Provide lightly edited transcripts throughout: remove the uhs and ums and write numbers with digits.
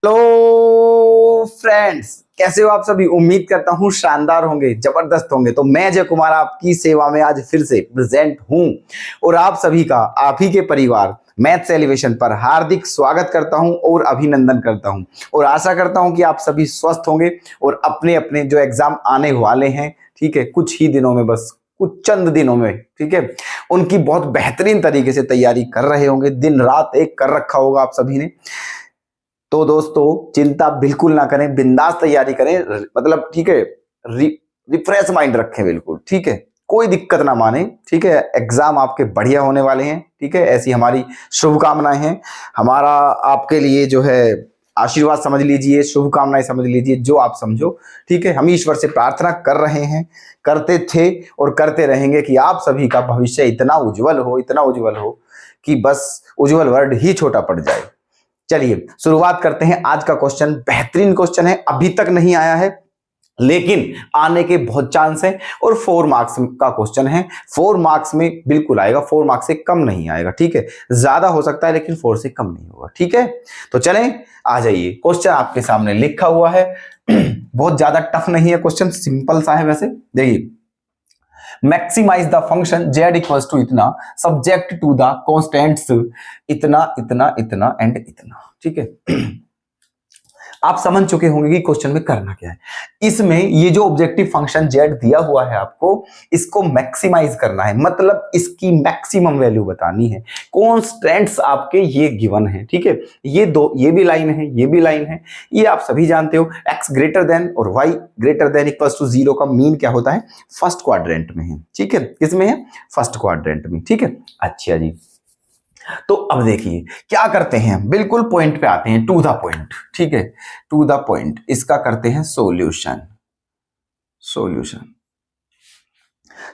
Hello friends, कैसे हो आप सभी। उम्मीद करता हूँ शानदार होंगे, जबरदस्त होंगे। तो मैं अजय कुमार आपकी सेवा में आज फिर से प्रेजेंट हूँ और आप सभी का, आप ही के परिवार मैथ्स एलिवेशन पर हार्दिक स्वागत करता हूं और अभिनंदन करता हूं और आशा करता हूं कि आप सभी स्वस्थ होंगे और अपने अपने जो एग्जाम आने वाले हैं, ठीक है, कुछ ही दिनों में, बस कुछ चंद दिनों में, ठीक है, उनकी बहुत बेहतरीन तरीके से तैयारी कर रहे होंगे। दिन रात एक कर रखा होगा आप सभी ने। तो दोस्तों चिंता बिल्कुल ना करें, बिंदास तैयारी करें, मतलब ठीक है, रिफ्रेश माइंड रखें बिल्कुल, ठीक है, कोई दिक्कत ना माने, ठीक है। एग्जाम आपके बढ़िया होने वाले हैं, ठीक है, ऐसी हमारी शुभकामनाएं हैं। हमारा आपके लिए जो है आशीर्वाद समझ लीजिए, शुभकामनाएं समझ लीजिए, जो आप समझो, ठीक है। हम ईश्वर से प्रार्थना कर रहे हैं, करते थे और करते रहेंगे कि आप सभी का भविष्य इतना उज्जवल हो, इतना उज्जवल हो कि बस उज्जवल वर्ड ही छोटा पड़ जाए। चलिए शुरुआत करते हैं। आज का क्वेश्चन बेहतरीन क्वेश्चन है, अभी तक नहीं आया है लेकिन आने के बहुत चांस है और 4 मार्क्स का क्वेश्चन है। 4 मार्क्स में बिल्कुल आएगा, 4 मार्क्स से कम नहीं आएगा, ठीक है। ज्यादा हो सकता है लेकिन 4 से कम नहीं होगा, ठीक है। तो चलें, आ जाइए। क्वेश्चन आपके सामने लिखा हुआ है। बहुत ज्यादा टफ नहीं है क्वेश्चन, सिंपल सा है। वैसे देखिए, maximise the function z equals to इतना सब्जेक्ट टू द कॉन्स्टेंट्स इतना इतना इतना एंड इतना, ठीक है। आप समझ चुके होंगे कि क्वेश्चन में करना क्या है। इसमें ये जो ऑब्जेक्टिव फंक्शन z दिया हुआ है आपको, इसको मैक्सिमाइज करना है, मतलब इसकी मैक्सिमम वैल्यू बतानी है। कॉन्स्टेंट्स आपके ये गिवन है, ठीक है। ये दो, ये भी लाइन है, ये भी लाइन है, ये आप सभी जानते हो। x ग्रेटर देन और y greater than equals to 0 का मीन क्या होता है, फर्स्ट क्वाड्रेंट में है, ठीक है। किसमें है, फर्स्ट क्वाड्रेंट में, ठीक है। अच्छा जी, तो अब देखिए क्या करते हैं, बिल्कुल पॉइंट पे आते हैं, टू द पॉइंट, ठीक है, टू द पॉइंट। इसका करते हैं सॉल्यूशन।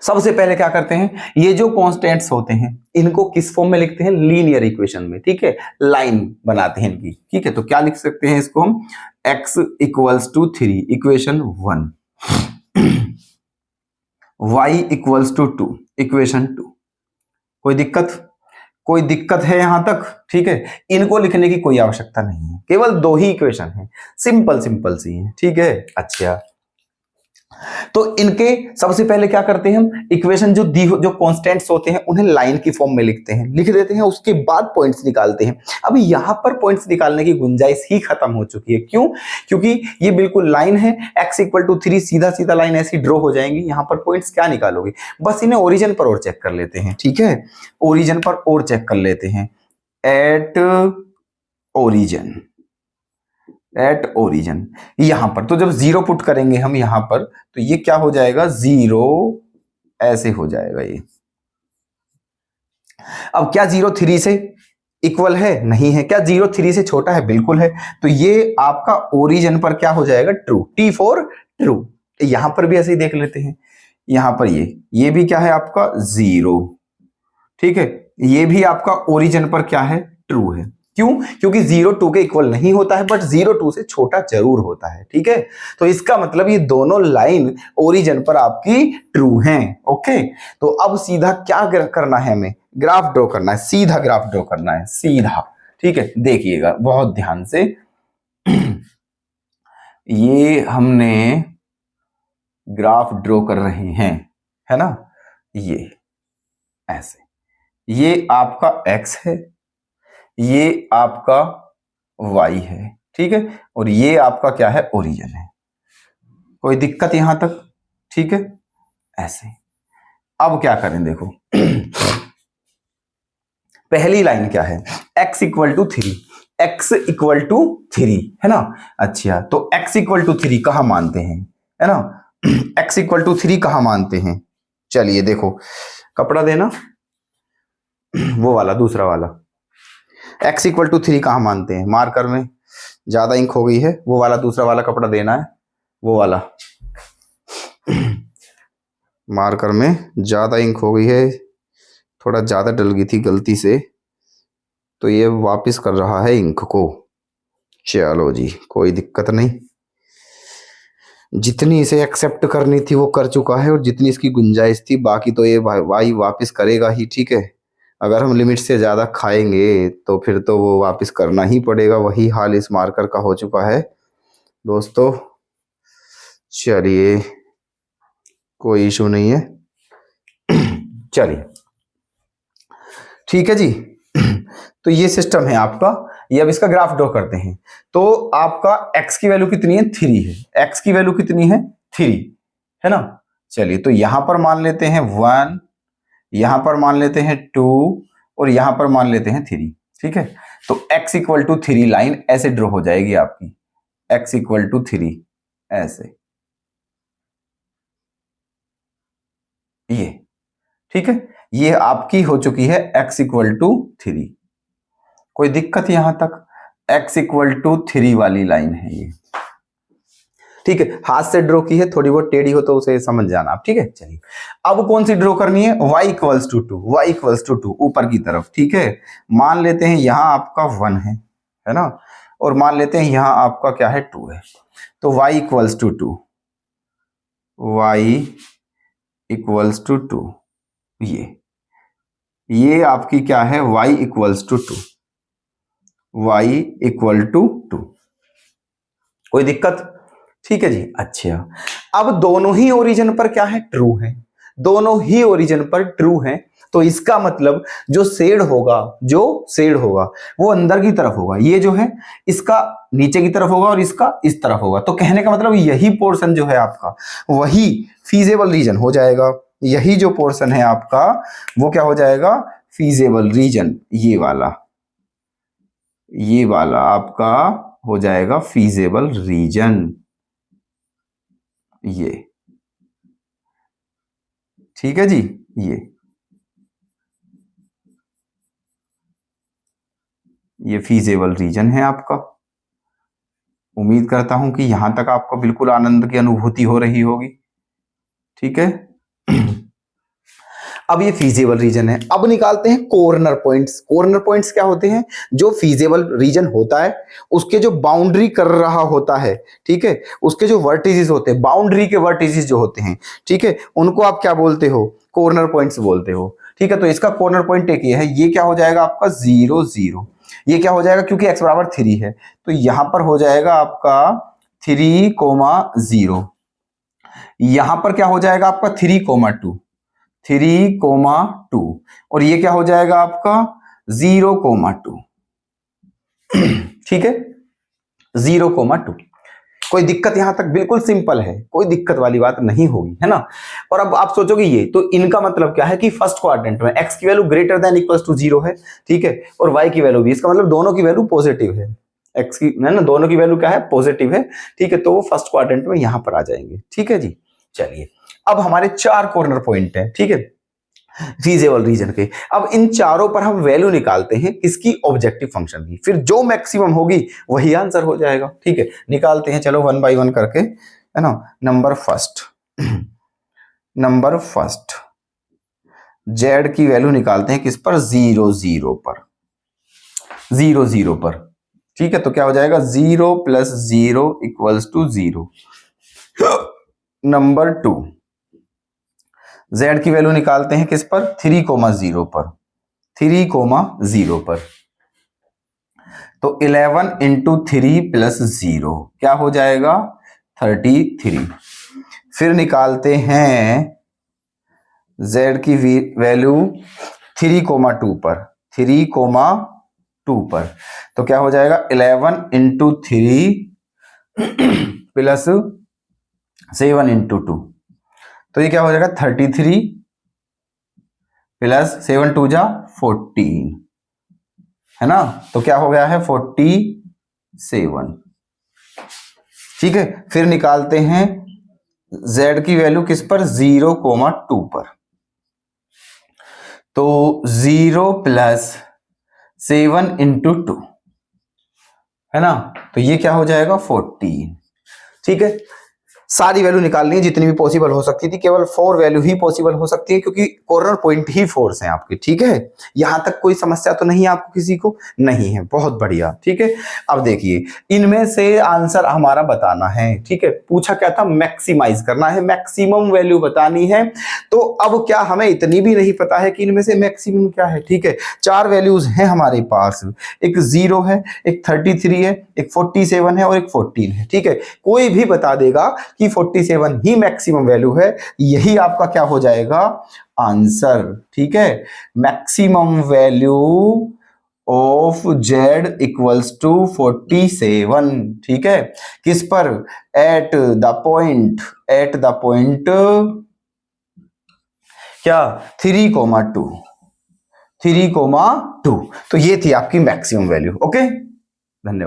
सबसे पहले क्या करते हैं, ये जो कांस्टेंट्स होते हैं इनको किस फॉर्म में लिखते हैं, लीनियर इक्वेशन में, ठीक है। लाइन बनाते हैं इनकी, ठीक है। तो क्या लिख सकते हैं इसको हम, x equals to 3 equation 1, y equals to 2 equation 2। कोई दिक्कत है यहां तक, ठीक है। इनको लिखने की कोई आवश्यकता नहीं है, केवल 2 ही इक्वेशन है, सिंपल सी है, ठीक है। अच्छा, तो इनके सबसे पहले क्या करते हैं हम, इक्वेशन जो कांस्टेंट्स होते हैं उन्हें लाइन की फॉर्म में लिख देते हैं, उसके बाद पॉइंट्स निकालते हैं। अब यहां पर पॉइंट्स निकालने की गुंजाइश ही खत्म हो चुकी है। क्यों, क्योंकि ये बिल्कुल लाइन है, x इक्वल टू 3, सीधा सीधा लाइन ऐसी ड्रॉ हो जाएंगी। यहां पर पॉइंट्स क्या निकालोगे, बस इन्हें ओरिजिन पर और चेक कर लेते हैं, ठीक है। ओरिजिन पर और चेक कर लेते हैं, एट ओरिजिन यहां पर। तो जब 0 पुट करेंगे हम यहां पर, तो ये क्या हो जाएगा, 0 ऐसे हो जाएगा ये। अब क्या 0 3 से इक्वल है, नहीं है। क्या 0 3 से छोटा है, बिल्कुल है। तो ये आपका ओरिजिन पर क्या हो जाएगा, ट्रू, T फॉर ट्रू। यहां पर भी ऐसे ही देख लेते हैं, यहां पर ये भी क्या है आपका 0, ठीक है। ये भी आपका ओरिजिन पर क्या है, ट्रू है। क्यों, क्योंकि 0 2 के इक्वल नहीं होता है, बट 0 2 से छोटा जरूर होता है, ठीक है। तो इसका मतलब ये दोनों लाइन ओरिजिन पर आपकी ट्रू हैं, ओके। तो अब सीधा क्या करना है, हमें ग्राफ ड्रॉ करना है, सीधा ग्राफ ड्रॉ करना है, सीधा, ठीक है। देखिएगा बहुत ध्यान से, ये हमने ग्राफ ड्रॉ कर रहे हैं, है ना, ये ऐसे, ये आपका x है, ये आपका y है, ठीक है, और ये आपका क्या है, ओरिजिन है। कोई दिक्कत यहां तक, ठीक है, ऐसे। अब क्या करें, देखो पहली लाइन क्या है, x equal to 3, x equal to 3, है ना। अच्छा, तो x इक्वल टू 3 कहां मानते हैं, है ना, x इक्वल टू 3 कहां मानते हैं। चलिए देखो, कपड़ा देना, वो वाला, दूसरा वाला, x इक्वल टू 3 कहां मानते हैं, मार्कर में ज्यादा इंक हो गई है, वो वाला दूसरा वाला कपड़ा देना है, वो वाला मार्कर में ज्यादा इंक हो गई है, थोड़ा ज्यादा डल गई थी गलती से, तो ये वापस कर रहा है इंक को। चलो जी, कोई दिक्कत नहीं, जितनी इसे एक्सेप्ट करनी थी वो कर चुका है और जितनी इसकी गुंजाइश थी, बाकी तो ये भाई वापस करेगा ही, ठीक है। अगर हम लिमिट से ज़्यादा खाएंगे तो फिर तो वो वापस करना ही पड़ेगा। वही हाल इस मार्कर का हो चुका है दोस्तों। चलिए कोई इशू नहीं है। चलिए ठीक है जी। तो ये सिस्टम है आपका। ये अब इसका ग्राफ ड्रॉ करते हैं। तो आपका x की वैल्यू कितनी है? 3 है। x की वैल्यू कितनी है? 3 है ना। चलिए तो यहां पर मान लेते हैं 1, यहां पर मान लेते हैं 2 और यहां पर मान लेते हैं 3। ठीक है, तो x इक्वल टू 3 लाइन ऐसे ड्रॉ हो जाएगी आपकी, x इक्वल टू 3 ऐसे, ये ठीक है। ये आपकी हो चुकी है x इक्वल टू 3। कोई दिक्कत यहां तक? x इक्वल टू 3 वाली लाइन है ये। ठीक है, हाथ से ड्रॉ की है, थोड़ी बहुत टेढ़ी हो तो उसे समझ जाना आप। ठीक है, चलिए अब कौन सी ड्रॉ करनी है? y equals to 2, y equals to 2 ऊपर की तरफ। ठीक है, मान लेते हैं यहां आपका 1 है ना, और मान लेते हैं यहां आपका क्या है? 2 है। तो y equals to 2, y equals to 2, ये आपकी क्या है? y equals to 2, y equal to 2। कोई दिक्कत? ठीक है जी। अच्छा, अब दोनों ही ओरिजिन पर क्या है? ट्रू है। दोनों ही ओरिजिन पर ट्रू है, तो इसका मतलब जो शेड होगा वो अंदर की तरफ होगा। ये जो है इसका नीचे की तरफ होगा और इसका इस तरफ होगा। तो कहने का मतलब यही पोर्शन जो है आपका वही फीजेबल रीजन हो जाएगा। यही जो पोर्शन है आपका वो क्या हो जाएगा? Feasible region. ये वाला आपका हो जाएगा फीजेबल रीजन। ये ठीक है जी। ये फीजेबल रीजन है आपका। उम्मीद करता हूं कि यहां तक आपको बिल्कुल आनंद की अनुभूति हो रही होगी। ठीक है। अब ये फीजेबल रीजन है। अब निकालते हैं कॉर्नर पॉइंट्स। कॉर्नर पॉइंट्स क्या होते हैं? जो फीजेबल रीजन होता है उसके जो बाउंड्री कर रहा होता है, ठीक है, उसके जो वर्टिसेस होते हैं, बाउंड्री के वर्टिसेस जो होते हैं, ठीक है, उनको आप क्या बोलते हो? कॉर्नर पॉइंट्स बोलते हो। ठीक है, तो इसका कॉर्नर पॉइंट एक ये है। ये क्या हो जाएगा आपका? 0 0। ये क्या हो जाएगा? क्योंकि x बराबर 3 है तो यहां पर हो जाएगा आपका 3,0। यहां पर क्या हो जाएगा आपका? 3,2, 3,2। और ये क्या हो जाएगा आपका? 0,2। ठीक है, 0,2। कोई दिक्कत यहां तक? बिल्कुल सिंपल है, कोई दिक्कत वाली बात नहीं होगी, है ना। और अब आप सोचोगे ये तो इनका मतलब क्या है कि फर्स्ट क्वाड्रेंट में x की value greater than equals to 0 है, ठीक है, और y की वैल्यू भी, इसका मतलब दोनों की वैल्यू पॉजिटिव है। x की है ना, दोनों की वैल्यू क्या है? पॉजिटिव है। ठीक है, तो वो फर्स्ट क्वाड्रेंट में यहां पर आ जाएंगे। ठीक है जी। चलिए अब हमारे 4 कॉर्नर पॉइंट है, ठीक है, फीजेबल रीजन के। अब इन चारों पर हम वैल्यू निकालते हैं किसकी? ऑब्जेक्टिव फंक्शन की। फिर जो मैक्सिमम होगी वही आंसर हो जाएगा। ठीक है, निकालते हैं, चलो 1 बाय 1 करके, है ना। नंबर फर्स्ट जेड की वैल्यू निकालते हैं किस पर? 0 0 पर, 0 0 पर। ठीक है, तो क्या हो जाएगा? 0 + 0 = 0। नंबर 2 z की वैल्यू निकालते हैं किस पर? 3,0 पर, 3,0 पर। तो 11 × 3 + 0 क्या हो जाएगा? 33। फिर निकालते हैं z की वैल्यू 3,2 पर, 3,2 पर। तो क्या हो जाएगा? 11 × 3 + 7 × 2। तो ये क्या हो जाएगा? 33 + 7 2 जा 14, है ना। तो क्या हो गया है? 47। ठीक है, फिर निकालते हैं z की वैल्यू किस पर? 0,2 पर। तो 0 + 7 × 2, है ना, तो ये क्या हो जाएगा? 14। ठीक है, सारी वैल्यू निकालनी है जितनी भी पॉसिबल हो सकती थी, केवल 4 वैल्यू ही पॉसिबल हो सकती है क्योंकि कॉर्नर पॉइंट ही 4 हैं आपके। ठीक है, यहां तक कोई समस्या तो नहीं है आपको किसी को? नहीं है, बहुत बढ़िया। ठीक है, अब देखिए इनमें से आंसर हमारा बताना है। ठीक है, पूछा क्या था? मैक्सिमाइज करना है, मैक्सिमम वैल्यू बतानी है। तो अब क्या हमें इतनी भी नहीं पता है कि इनमें से मैक्सिमम क्या है? ठीक है, 4 वैल्यूज हैं हमारे पास, एक 0 है, एक 33 है, एक 47 है और एक 14 है। ठीक है, कोई भी बता देगा कि 47 ही मैक्सिमम वैल्यू है, यही आपका क्या हो जाएगा? आंसर। ठीक है, maximum value of z equals to 47। ठीक है, किस पर? एट द पॉइंट क्या? 3,2 तो ये थी आपकी मैक्सिमम वैल्यू। ओके।